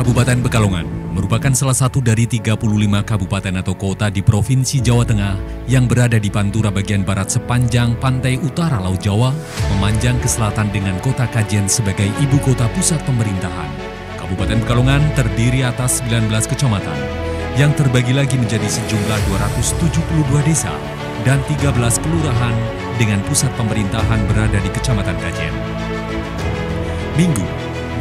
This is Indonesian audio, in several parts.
Kabupaten Pekalongan merupakan salah satu dari 35 kabupaten atau kota di Provinsi Jawa Tengah yang berada di pantura bagian barat sepanjang pantai utara Laut Jawa, memanjang ke selatan dengan kota Kajen sebagai ibu kota pusat pemerintahan. Kabupaten Pekalongan terdiri atas 19 kecamatan yang terbagi lagi menjadi sejumlah 272 desa dan 13 kelurahan dengan pusat pemerintahan berada di Kecamatan Kajen. Minggu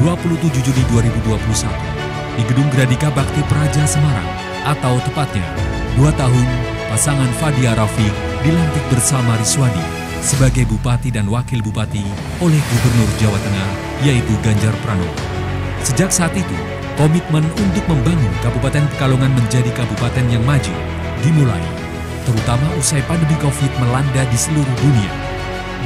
27 Juli 2021 di Gedung Gradika Bakti Praja Semarang, atau tepatnya 2 tahun pasangan Fadia Rafiq dilantik bersama Riswadi sebagai Bupati dan Wakil Bupati oleh Gubernur Jawa Tengah, yaitu Ganjar Pranowo. Sejak saat itu, komitmen untuk membangun Kabupaten Pekalongan menjadi kabupaten yang maju dimulai, terutama usai pandemi COVID melanda di seluruh dunia.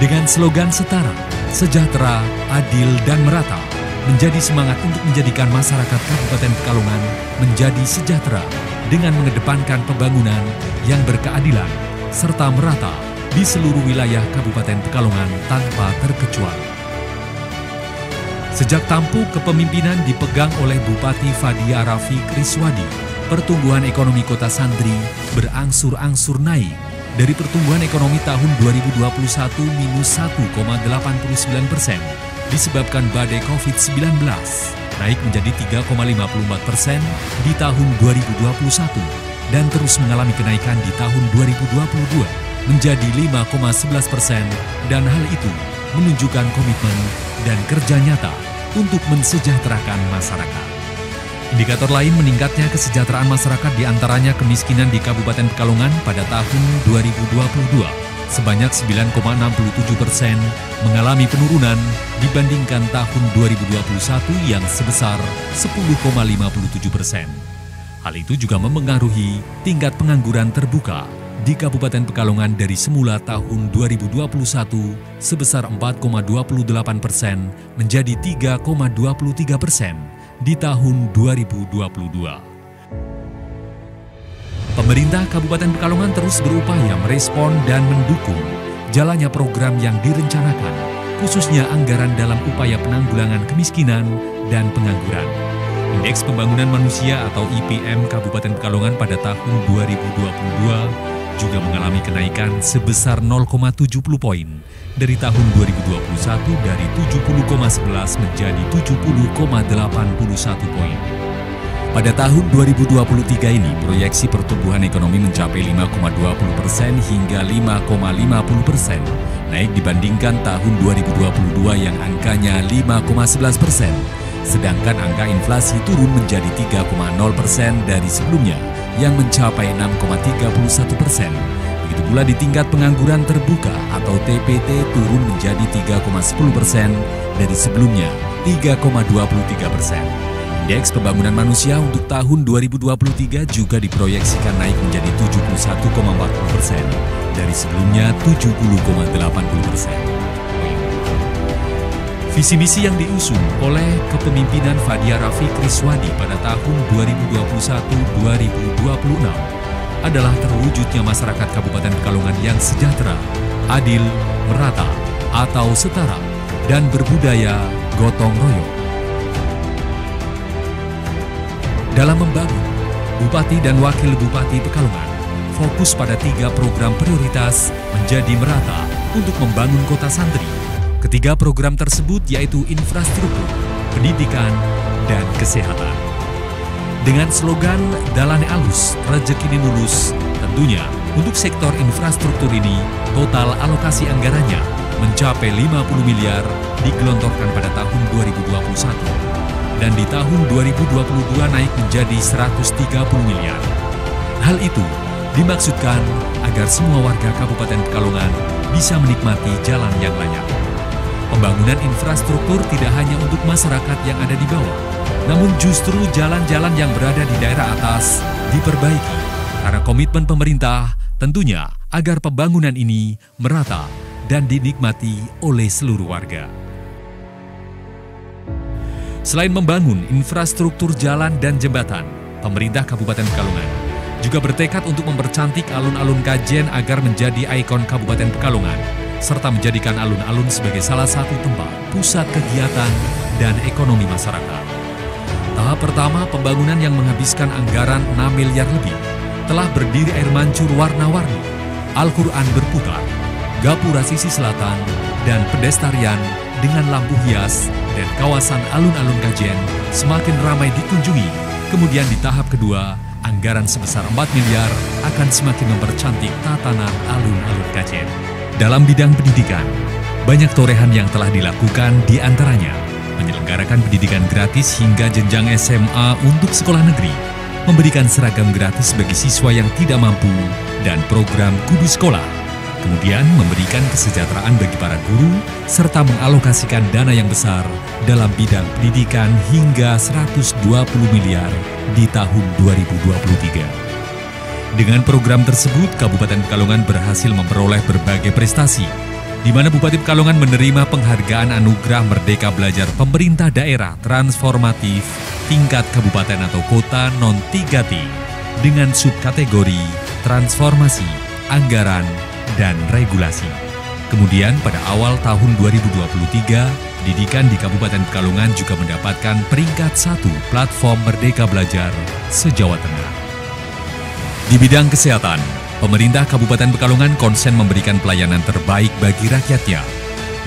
Dengan slogan setara, sejahtera, adil, dan merata, menjadi semangat untuk menjadikan masyarakat Kabupaten Pekalongan menjadi sejahtera dengan mengedepankan pembangunan yang berkeadilan serta merata di seluruh wilayah Kabupaten Pekalongan tanpa terkecuali. Sejak tampuk kepemimpinan dipegang oleh Bupati Fadia Rafiq Riswadi, pertumbuhan ekonomi Kota Santri berangsur-angsur naik dari pertumbuhan ekonomi tahun 2021 minus 1,89%. disebabkan badai COVID-19, naik menjadi 3,54% di tahun 2021 dan terus mengalami kenaikan di tahun 2022 menjadi 5,11%, dan hal itu menunjukkan komitmen dan kerja nyata untuk mensejahterakan masyarakat. Indikator lain meningkatnya kesejahteraan masyarakat diantaranya kemiskinan di Kabupaten Pekalongan pada tahun 2022. Sebanyak 9,67% mengalami penurunan dibandingkan tahun 2021 yang sebesar 10,57%. Hal itu juga memengaruhi tingkat pengangguran terbuka di Kabupaten Pekalongan dari semula tahun 2021 sebesar 4,28% menjadi 3,23% di tahun 2022. Pemerintah Kabupaten Pekalongan terus berupaya merespon dan mendukung jalannya program yang direncanakan, khususnya anggaran dalam upaya penanggulangan kemiskinan dan pengangguran. Indeks Pembangunan Manusia atau IPM Kabupaten Pekalongan pada tahun 2022 juga mengalami kenaikan sebesar 0,70 poin dari tahun 2021 dari 70,11 menjadi 70,81 poin. Pada tahun 2023 ini, proyeksi pertumbuhan ekonomi mencapai 5,20% hingga 5,50%, naik dibandingkan tahun 2022 yang angkanya 5,11%, sedangkan angka inflasi turun menjadi 3,0% dari sebelumnya yang mencapai 6,31%. Begitu pula di tingkat pengangguran terbuka atau TPT turun menjadi 3,10% dari sebelumnya 3,23%. Indeks Pembangunan Manusia untuk tahun 2023 juga diproyeksikan naik menjadi 71,40% dari sebelumnya 70,80%. Visi misi yang diusung oleh kepemimpinan Fadia Rafiq Riswadi pada tahun 2021-2026 adalah terwujudnya masyarakat Kabupaten Pekalongan yang sejahtera, adil, merata, atau setara, dan berbudaya gotong royong. Dalam membangun, Bupati dan Wakil Bupati Pekalongan fokus pada 3 program prioritas menjadi merata untuk membangun Kota Santri. Ketiga program tersebut yaitu infrastruktur, pendidikan, dan kesehatan. Dengan slogan Dalane Alus, Rejekine Mulus, tentunya untuk sektor infrastruktur ini total alokasi anggarannya mencapai 50 miliar digelontorkan pada tahun 2021. Dan di tahun 2022 naik menjadi 130 miliar. Hal itu dimaksudkan agar semua warga Kabupaten Pekalongan bisa menikmati jalan yang layak. Pembangunan infrastruktur tidak hanya untuk masyarakat yang ada di bawah, namun justru jalan-jalan yang berada di daerah atas diperbaiki karena komitmen pemerintah tentunya agar pembangunan ini merata dan dinikmati oleh seluruh warga. Selain membangun infrastruktur jalan dan jembatan, pemerintah Kabupaten Pekalongan juga bertekad untuk mempercantik alun-alun Kajen agar menjadi ikon Kabupaten Pekalongan, serta menjadikan alun-alun sebagai salah satu tempat pusat kegiatan dan ekonomi masyarakat. Tahap pertama, pembangunan yang menghabiskan anggaran 6 miliar lebih, telah berdiri air mancur warna-warni, Al-Quran berputar, gapura sisi selatan, dan pedestarian dengan lampu hias dan kawasan alun-alun Kajen semakin ramai dikunjungi. Kemudian di tahap kedua, anggaran sebesar 4 miliar akan semakin mempercantik tatanan alun-alun Kajen. Dalam bidang pendidikan, banyak torehan yang telah dilakukan, di antaranya menyelenggarakan pendidikan gratis hingga jenjang SMA untuk sekolah negeri, memberikan seragam gratis bagi siswa yang tidak mampu, dan program Kudu Sekolah. Kemudian memberikan kesejahteraan bagi para guru, serta mengalokasikan dana yang besar dalam bidang pendidikan hingga 120 miliar di tahun 2023. Dengan program tersebut, Kabupaten Pekalongan berhasil memperoleh berbagai prestasi, di mana Bupati Pekalongan menerima penghargaan Anugerah Merdeka Belajar Pemerintah Daerah Transformatif tingkat kabupaten atau kota non-3T dengan subkategori transformasi, anggaran, dan regulasi. Kemudian pada awal tahun 2023, pendidikan di Kabupaten Pekalongan juga mendapatkan peringkat 1 platform Merdeka Belajar se-Jawa Tengah. Di bidang kesehatan, pemerintah Kabupaten Pekalongan konsen memberikan pelayanan terbaik bagi rakyatnya.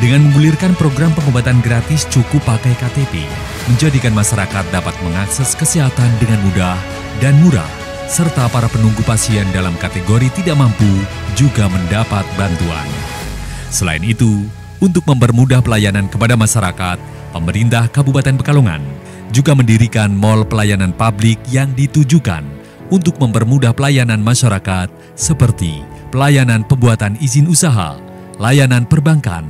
Dengan menggulirkan program pengobatan gratis cukup pakai KTP, menjadikan masyarakat dapat mengakses kesehatan dengan mudah dan murah, serta para penunggu pasien dalam kategori tidak mampu juga mendapat bantuan. Selain itu, untuk mempermudah pelayanan kepada masyarakat, pemerintah Kabupaten Pekalongan juga mendirikan mall pelayanan publik yang ditujukan untuk mempermudah pelayanan masyarakat seperti pelayanan pembuatan izin usaha, layanan perbankan,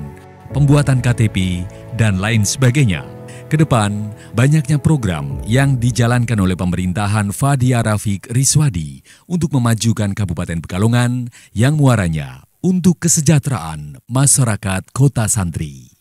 pembuatan KTP, dan lain sebagainya. Kedepan, banyaknya program yang dijalankan oleh pemerintahan Fadia Rafiq Riswadi untuk memajukan Kabupaten Pekalongan yang muaranya untuk kesejahteraan masyarakat Kota Santri.